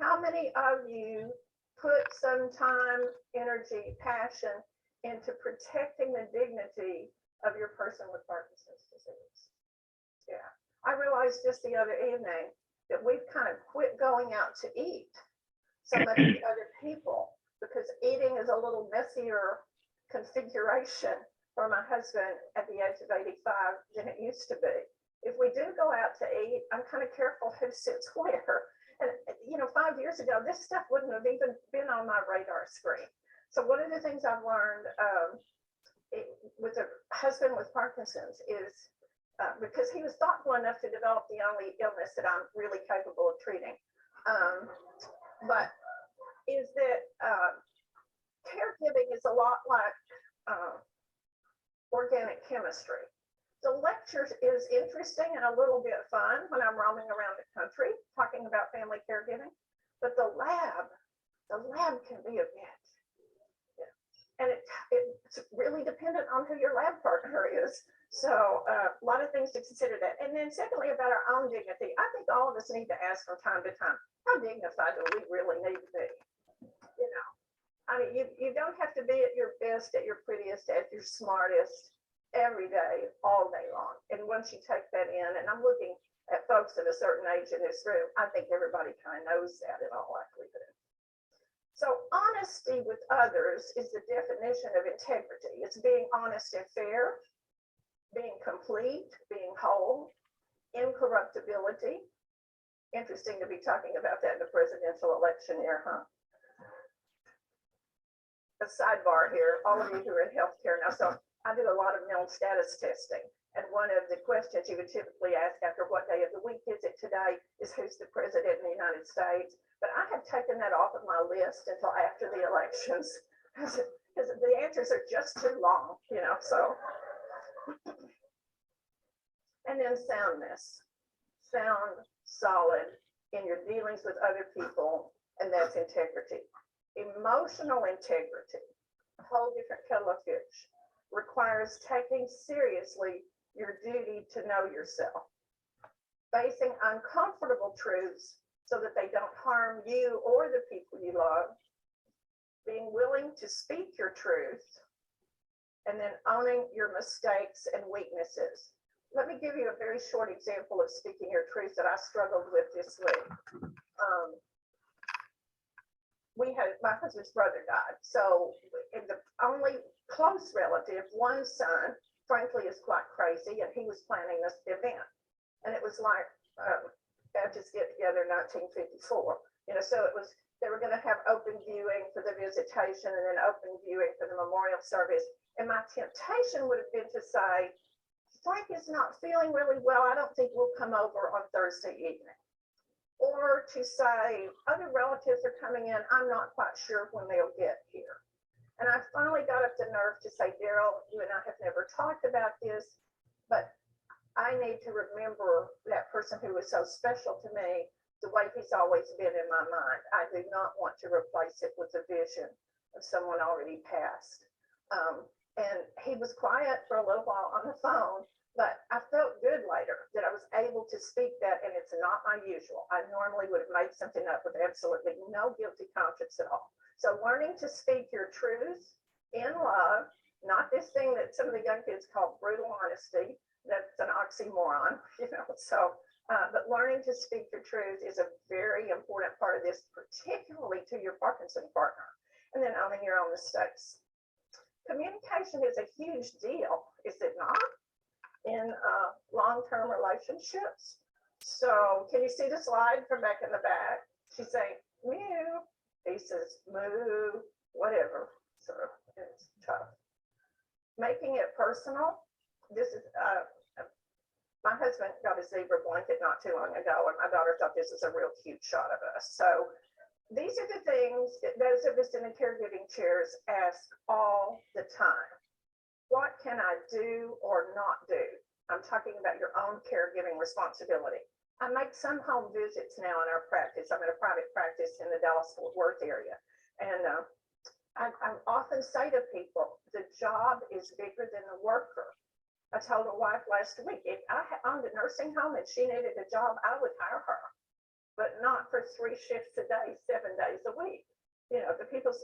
How many of you put some time, energy, passion into protecting the dignity of your person with Parkinson's disease? Yeah, I realized just the other evening that we've kind of quit going out to eat some of the other people because eating is a little messier configuration for my husband at the age of 85 than it used to be. If we do go out to eat, I'm kind of careful who sits where. And, you know, 5 years ago, this stuff wouldn't have even been on my radar screen. So one of the things I've learned with a husband with Parkinson's is because he was thoughtful enough to develop the only illness that I'm really capable of treating. But is that caregiving is a lot like organic chemistry. The lectures is interesting and a little bit fun when I'm roaming around the country talking about family caregiving, but the lab can be a bit. Yeah. And it's really dependent on who your lab partner is. So a lot of things to consider that. And then secondly, about our own dignity, I think all of us need to ask from time to time, how dignified do we really need to be? You know, I mean, you don't have to be at your best, at your prettiest, at your smartest every day, all day long. And once you take that in, and I'm looking at folks of a certain age in this room, I think everybody kind of knows that in all likelihood. So honesty with others is the definition of integrity. It's being honest and fair, being complete, being whole, incorruptibility. Interesting to be talking about that in the presidential election year, huh? A sidebar here, all of you who are in healthcare now, so I do a lot of mental status testing. And one of the questions you would typically ask after what day of the week is it today is who's the president in the United States. But I have taken that off of my list until after the elections because the answers are just too long, you know, so. And then soundness, sound, solid in your dealings with other people, and that's integrity. Emotional integrity, a whole different kettle of fish, requires taking seriously your duty to know yourself, facing uncomfortable truths so that they don't harm you or the people you love, being willing to speak your truth, and then owning your mistakes and weaknesses. Let me give you a very short example of speaking your truth that I struggled with this week. We had my husband's brother died. So the only close relative, one son, frankly, is quite crazy, and he was planning this event. And it was like Baptist get together in 1954. So it was, they were going to have open viewing for the visitation and then open viewing for the memorial service. And my temptation would have been to say, Frank is not feeling really well. I don't think we'll come over on Thursday evening. Or to say, other relatives are coming in. I'm not quite sure when they'll get here. And I finally got up the nerve to say, Daryl, you and I have never talked about this, but I need to remember that person who was so special to me, the way he's always been in my mind. I do not want to replace it with a vision of someone already passed. And he was quiet for a little while on the phone, but I felt good later that I was able to speak that, and it's not my usual. I normally would have made something up with absolutely no guilty conscience at all. So learning to speak your truths in love, not this thing that some of the young kids call brutal honesty. That's an oxymoron, but learning to speak your truth is a very important part of this, particularly to your Parkinson's partner, and then owning your own mistakes. Communication is a huge deal, is it not, in long-term relationships? So can you see the slide from back in the back? She's saying, mew. He says, moo, whatever. So it's tough. Making it personal. This is, my husband got a zebra blanket not too long ago, and my daughter thought this was a real cute shot of us. So these are the things that those of us in the caregiving chairs ask all the time. What can I do or not do? I'm talking about your own caregiving responsibility. I make some home visits now in our practice. I'm in a private practice in the Dallas-Fort Worth area. And I often say to people, the job is bigger than the worker. I told a wife last week, if I owned a nursing home and she needed a job, I would hire her, but not for 3 shifts a day, 7 days a week. The people's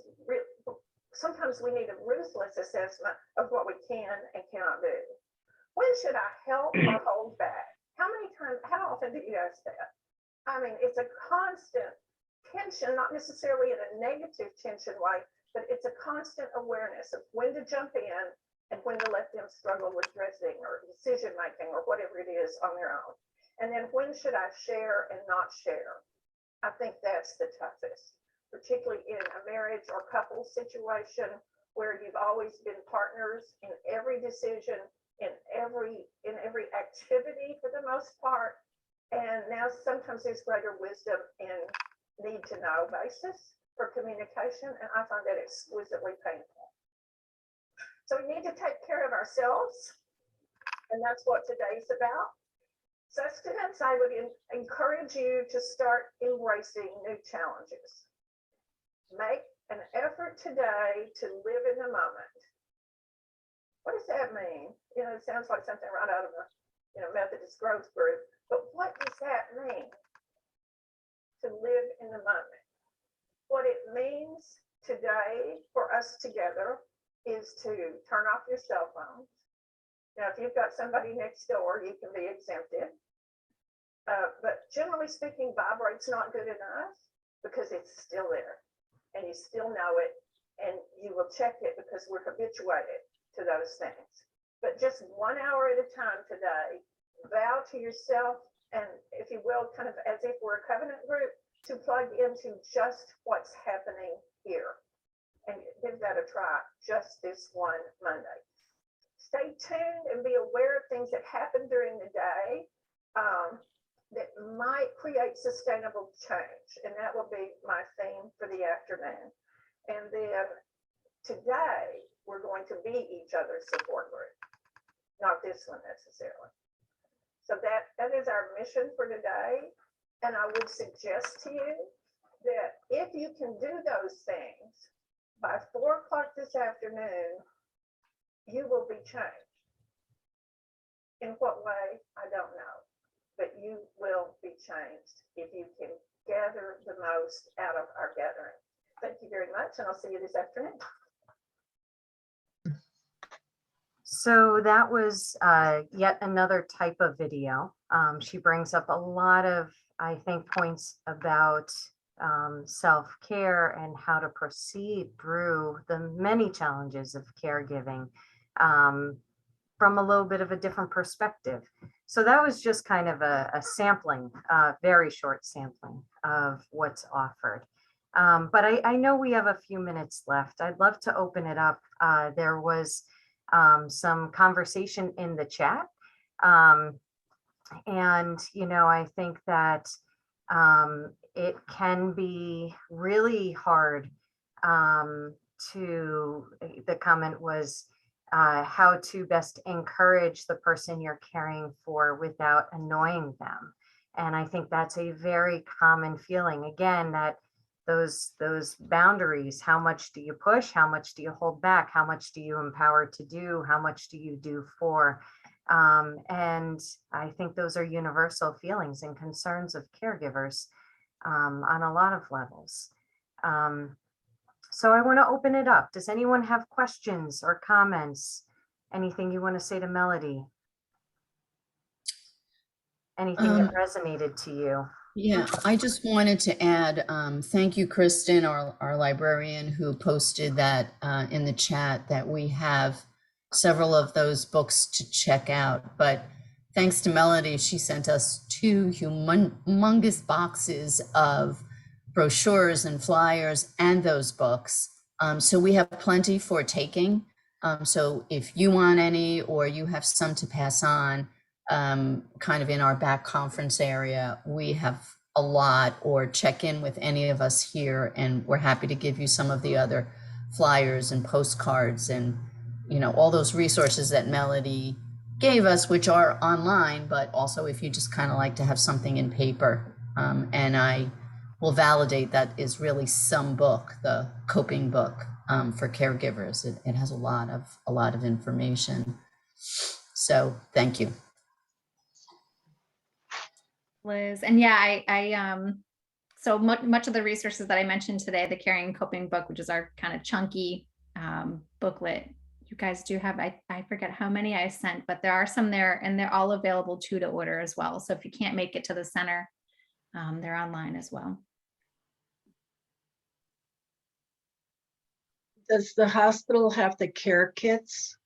sometimes we need a ruthless assessment of what we can and cannot do. When should I help or hold back? How often do you ask that? I mean, it's a constant tension, not necessarily in a negative tension way, but it's a constant awareness of when to jump in and when to let them struggle with dressing or decision making or whatever it is on their own. And then when should I share and not share? I think that's the toughest, particularly in a marriage or couple situation where you've always been partners in every decision, in every activity for the most part. And now sometimes there's greater wisdom in need to know basis for communication. And I find that exquisitely painful. So we need to take care of ourselves. And that's what today's about. Sustenance, I would encourage you to start embracing new challenges. Make an effort today to live in the moment. What does that mean? It sounds like something right out of a Methodist growth group, but what does that mean? To live in the moment. What it means today for us together is to turn off your cell phones. Now, if you've got somebody next door, you can be exempted. But generally speaking, vibrate's not good enough because it's still there and you still know it and you will check it because we're habituated to those things. But just 1 hour at a time today, vow to yourself and, if you will, kind of as if we're a covenant group, to plug into just what's happening here and give that a try just this one Monday. Stay tuned and be aware of things that happen during the day that might create sustainable change. And that will be my theme for the afternoon. And then today, we're going to be each other's support group, not this one necessarily. So that is our mission for today. And I would suggest to you that if you can do those things by 4 o'clock this afternoon, you will be changed. In what way? I don't know. But you will be changed if you can gather the most out of our gathering. Thank you very much, and I'll see you this afternoon. So that was yet another type of video. She brings up a lot of, I think, points about self-care and how to proceed through the many challenges of caregiving from a little bit of a different perspective. So that was just kind of a sampling, very short sampling of what's offered. But I know we have a few minutes left. I'd love to open it up. There was some conversation in the chat. And, you know, I think that it can be really hard the comment was how to best encourage the person you're caring for without annoying them. And I think that's a very common feeling. Again, that those boundaries, how much do you push? How much do you hold back? How much do you empower to do? How much do you do for? And I think those are universal feelings and concerns of caregivers on a lot of levels. So I want to open it up. Does anyone have questions or comments? Anything you want to say to Melody? Anything that resonated to you? Yeah, I just wanted to add, thank you, Kristen, our librarian, who posted that in the chat, that we have several of those books to check out. But thanks to Melody, she sent us 2 humongous boxes of brochures and flyers and those books. So we have plenty for taking. So if you want any, or you have some to pass on, kind of in our back conference area, we have a lot, or check in with any of us here, and we're happy to give you some of the other flyers and postcards and, you know, all those resources that Melody gave us, which are online, but also if you just kind of like to have something in paper. And I will validate that is really some book, the coping book for caregivers. It has a lot of information. So thank you, Liz. And yeah, I so much of the resources that I mentioned today, the Caring and Coping book, which is our kind of chunky booklet, you guys do have, I forget how many I sent, but there are some there, and they're all available too to order as well. So if you can't make it to the center, they're online as well. Does the hospital have the care kits?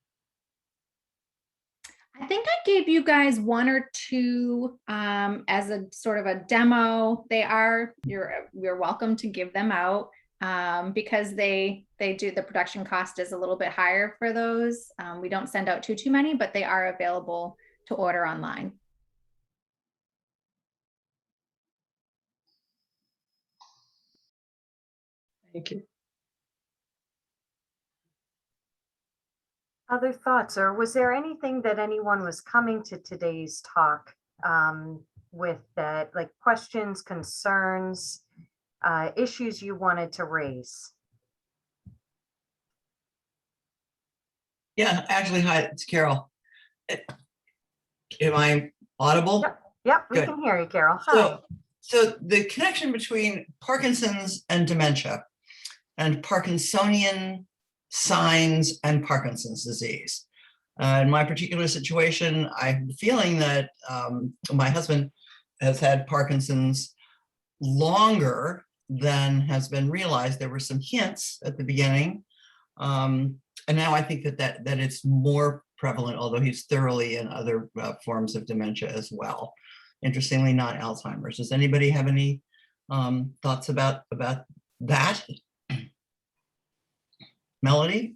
I think I gave you guys 1 or 2 as a sort of a demo. You're welcome to give them out because they do, the production cost is a little bit higher for those. We don't send out too many, but they are available to order online. Thank you. Other thoughts, or was there anything that anyone was coming to today's talk with that, like questions, concerns, issues you wanted to raise? Yeah, actually, hi, it's Carol. Am I audible? Yep, we Good. can hear you, Carol. Hi. So the connection between Parkinson's and dementia, and Parkinsonian signs and Parkinson's disease. In my particular situation, I have the feeling that my husband has had Parkinson's longer than has been realized. There were some hints at the beginning. And now I think that it's more prevalent, although he's thoroughly in other forms of dementia as well. Interestingly, not Alzheimer's. Does anybody have any thoughts about that? Melody?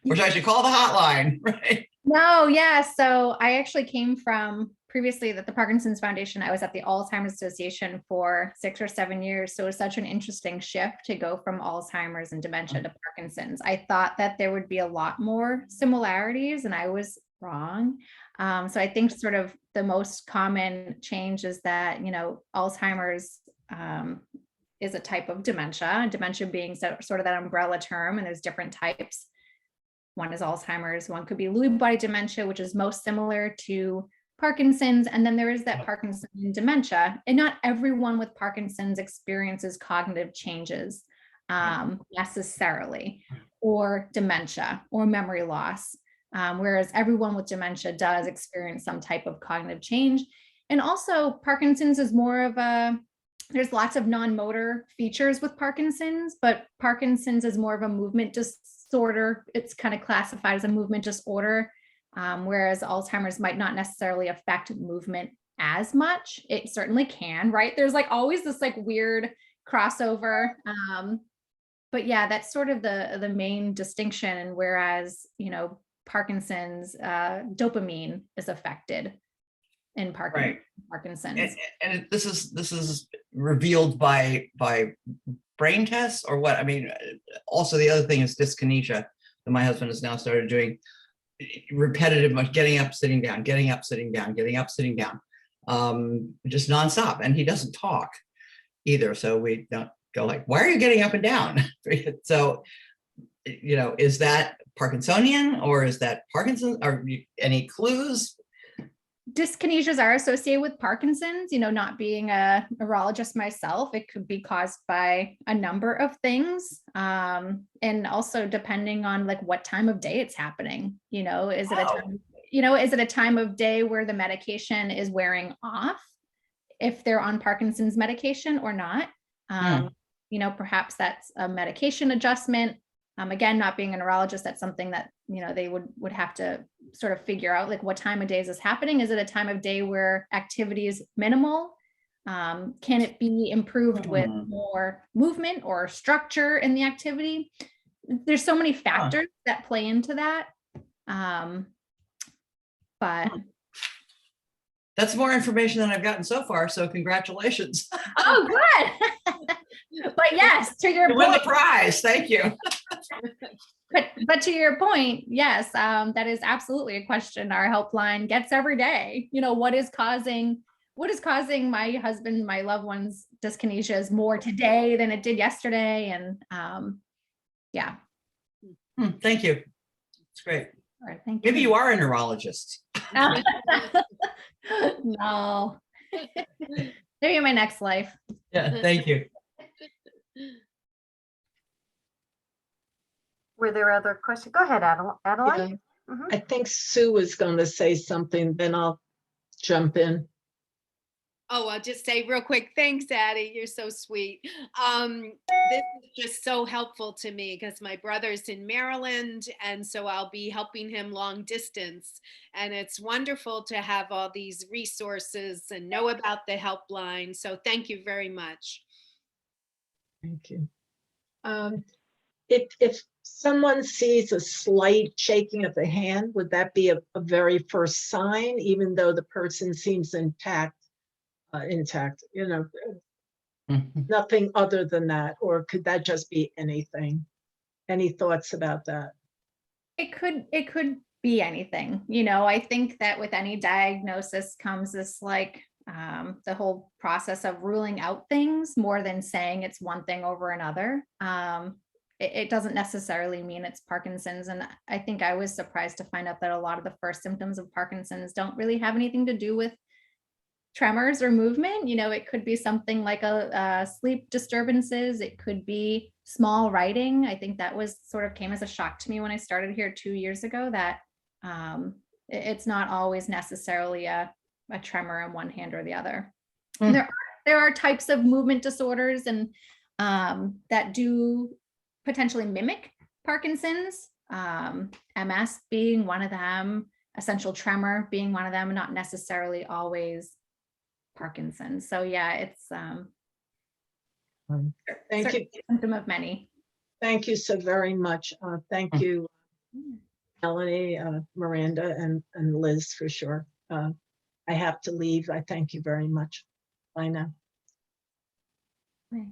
Or should I should call the hotline, right? No, yeah. So I actually came from previously at the Parkinson's Foundation. I was at the Alzheimer's Association for 6 or 7 years. So it was such an interesting shift to go from Alzheimer's and dementia to Parkinson's. I thought that there would be a lot more similarities, and I was wrong. So I think sort of the most common change is that, you know, Alzheimer's is a type of dementia being sort of that umbrella term, and there's different types. One is Alzheimer's, one could be Lewy body dementia, which is most similar to Parkinson's. And then there is that Parkinsonian dementia. And not everyone with Parkinson's experiences cognitive changes necessarily, or dementia or memory loss. Whereas everyone with dementia does experience some type of cognitive change. And also Parkinson's is more of a there's lots of non-motor features with Parkinson's, but Parkinson's is more of a movement disorder. It's kind of classified as a movement disorder, whereas Alzheimer's might not necessarily affect movement as much. It certainly can, right? There's like always this like weird crossover. But yeah, that's sort of the main distinction. And whereas, you know, Parkinson's, dopamine is affected in Parkinson's. And this is revealed by brain tests or what? I mean, also the other thing is dyskinesia that my husband has now started doing, repetitive, much getting up, sitting down, getting up, sitting down, getting up, sitting down, just nonstop. And he doesn't talk either. So we don't go like, why are you getting up and down? So, you know, is that Parkinsonian or is that Parkinson's? Are any clues? Dyskinesias are associated with Parkinson's. You know, not being a neurologist myself, it could be caused by a number of things. And also depending on like what time of day it's happening. You know, is it a time, you know, is it a time of day where the medication is wearing off if they're on Parkinson's medication or not? You know, perhaps that's a medication adjustment. Again, not being a neurologist, that's something that, you know, they would have to sort of figure out, like, what time of day is this happening? Is it a time of day where activity is minimal? Can it be improved with more movement or structure in the activity? There's so many factors that play into that. But that's more information than I've gotten so far. So congratulations. Oh, good. But yes, to your You point, win the prize. Thank you. but to your point, yes, that is absolutely a question our helpline gets every day. You know, what is causing my husband, my loved one's dyskinesias more today than it did yesterday? And yeah. Thank you. It's great. All right, thank you. Maybe you are a neurologist. No. Maybe in my next life. Yeah, thank you. Were there other questions? Go ahead, Adeline. Yeah. I think Sue was going to say something, then I'll jump in. Oh, I'll just say real quick, thanks, Addie. You're so sweet. This is just so helpful to me because my brother's in Maryland, and so I'll be helping him long distance. And it's wonderful to have all these resources and know about the helpline. So thank you very much. Thank you. If someone sees a slight shaking of the hand, would that be a very first sign, even though the person seems intact, you know, nothing other than that? Or could that just be anything? Any thoughts about that? It could be anything. You know, I think that with any diagnosis comes this like the whole process of ruling out things more than saying it's one thing over another. It doesn't necessarily mean it's Parkinson's. And I think I was surprised to find out that a lot of the first symptoms of Parkinson's don't really have anything to do with tremors or movement. You know, it could be something like a sleep disturbances. It could be small writing. I think that was sort of came as a shock to me when I started here 2 years ago, that it's not always necessarily a tremor in one hand or the other. And there are types of movement disorders and that do potentially mimic Parkinson's, MS being one of them, essential tremor being one of them, not necessarily always Parkinson's. So yeah, it's thank you. Symptom of many. Thank you so very much. Thank you, Melanie, Miranda, and Liz, for sure. I have to leave. I thank you very much. Bye now. Right.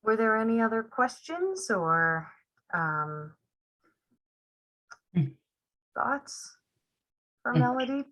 Were there any other questions or thoughts for Melody?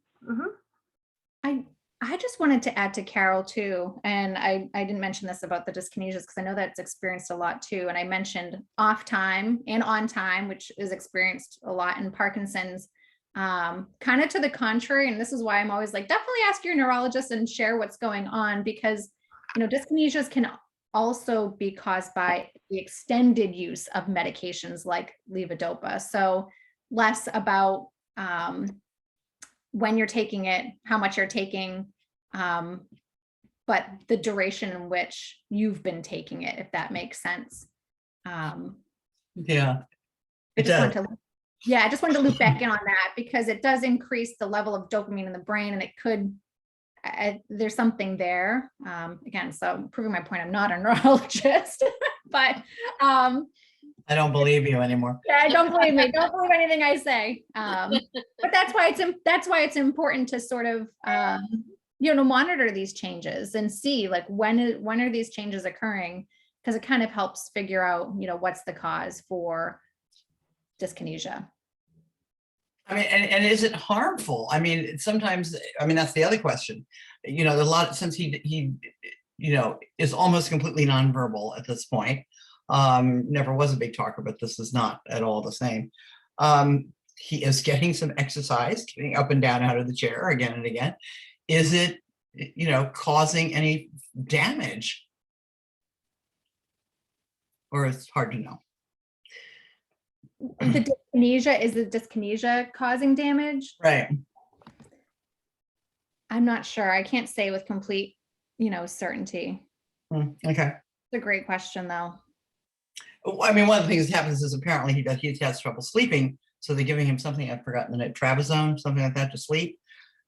I just wanted to add to Carol too, and I didn't mention this about the dyskinesias because I know that's experienced a lot too. And I mentioned off time and on time, which is experienced a lot in Parkinson's. Kind of to the contrary, and this is why I'm always like, definitely ask your neurologist and share what's going on, because you know, dyskinesias can also be caused by the extended use of medications like levodopa. So less about when you're taking it, how much you're taking, but the duration in which you've been taking it, if that makes sense. Yeah, I it just does. wanted to, yeah, I just wanted to loop back in on that because it does increase the level of dopamine in the brain, and it could, there's something there. Again, so proving my point, I'm not a neurologist, but I don't believe you anymore. yeah, don't believe me. Don't believe anything I say. But that's why it's important to sort of monitor these changes and see like when are these changes occurring, because it kind of helps figure out what's the cause for dyskinesia. I mean, and is it harmful? I mean, sometimes, I mean, that's the other question. A lot, since he is almost completely nonverbal at this point. Never was a big talker, but this is not at all the same. He is getting some exercise, getting up and down out of the chair again and again. Is it, causing any damage? Or it's hard to know. The dyskinesia, is the dyskinesia causing damage? Right. I'm not sure. I can't say with complete, certainty. Okay. It's a great question though. I mean, one of the things that happens is apparently he has trouble sleeping. So they're giving him something, I've forgotten the name, Travazone, something like that to sleep.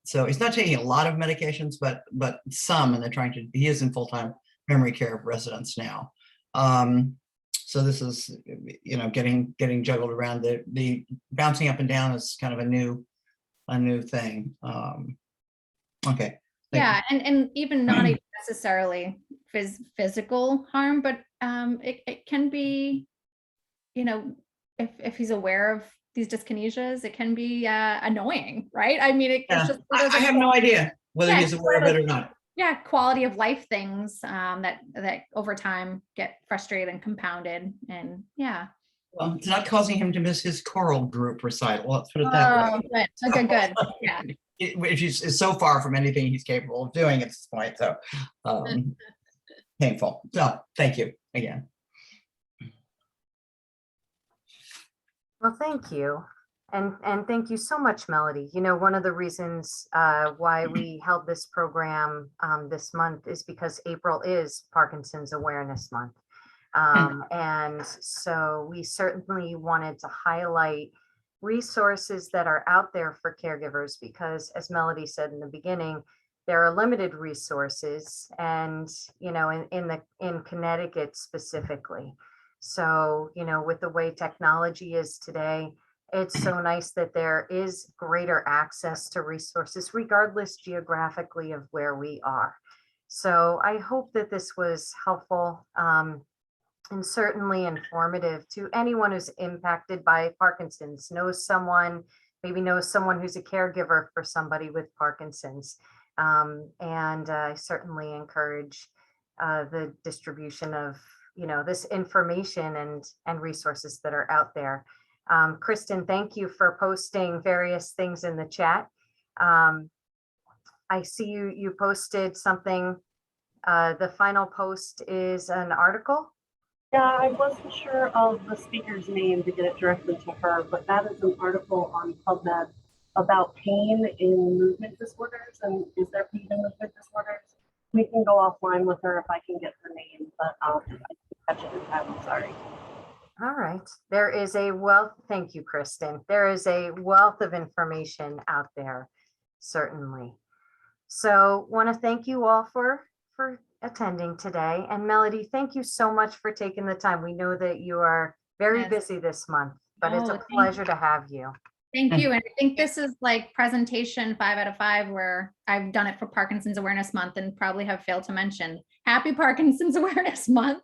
So he's not taking a lot of medications, but some, and they're trying to, he is in full-time memory care residence now. So this is, getting juggled around. The bouncing up and down is kind of a new thing. Okay. Yeah, and even not even necessarily physical harm, but it can be, if he's aware of these dyskinesias, it can be annoying, right? I mean, it's just I have no idea whether he's aware of it or not. Yeah, quality of life things that over time get frustrated and compounded, and yeah. Well, it's not causing him to miss his choral group recital. Let's put it that way. Good. Yeah. Which is so far from anything he's capable of doing at this point. So painful. So thank you again. Well, thank you. And thank you so much, Melody. One of the reasons why we held this program this month is because April is Parkinson's Awareness Month. And so we certainly wanted to highlight resources that are out there for caregivers, because as Melody said in the beginning, there are limited resources, and in Connecticut specifically. So with the way technology is today, it's so nice that there is greater access to resources regardless geographically of where we are. So I hope that this was helpful and certainly informative to anyone who's impacted by Parkinson's, knows someone who's a caregiver for somebody with Parkinson's. And I certainly encourage the distribution of this information and resources that are out there. Kristen, thank you for posting various things in the chat. I see you posted something. The final post is an article. Yeah, I wasn't sure of the speaker's name to get it directly to her, but that is an article on PubMed about pain in movement disorders. And is there pain in movement disorders? We can go offline with her if I can get her name, but I can catch it in time. I'm sorry. All right. There is a wealth. Thank you, Kristen. There is a wealth of information out there, certainly. So want to thank you all for attending today. And Melody, thank you so much for taking the time. We know that you are very busy this month, but it's a pleasure to have you. Thank you. And I think this is like presentation 5 out of 5 where I've done it for Parkinson's Awareness Month and probably have failed to mention Happy Parkinson's Awareness Month.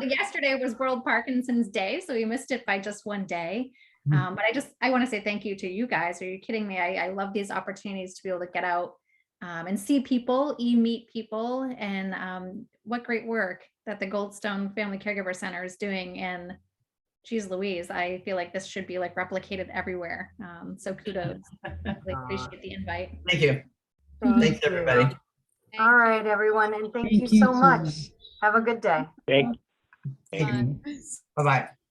Yesterday was World Parkinson's Day, so we missed it by just one day. But I want to say thank you to you guys. Are you kidding me? I love these opportunities to be able to get out and see people, meet people, and what great work that the Goldstone Family Caregiver Center is doing. And geez Louise, I feel like this should be like replicated everywhere. So kudos. Really appreciate the invite. Thank you. Thanks, everybody. All right, everyone. And thank you so much. Have a good day. Thank you. Bye-bye.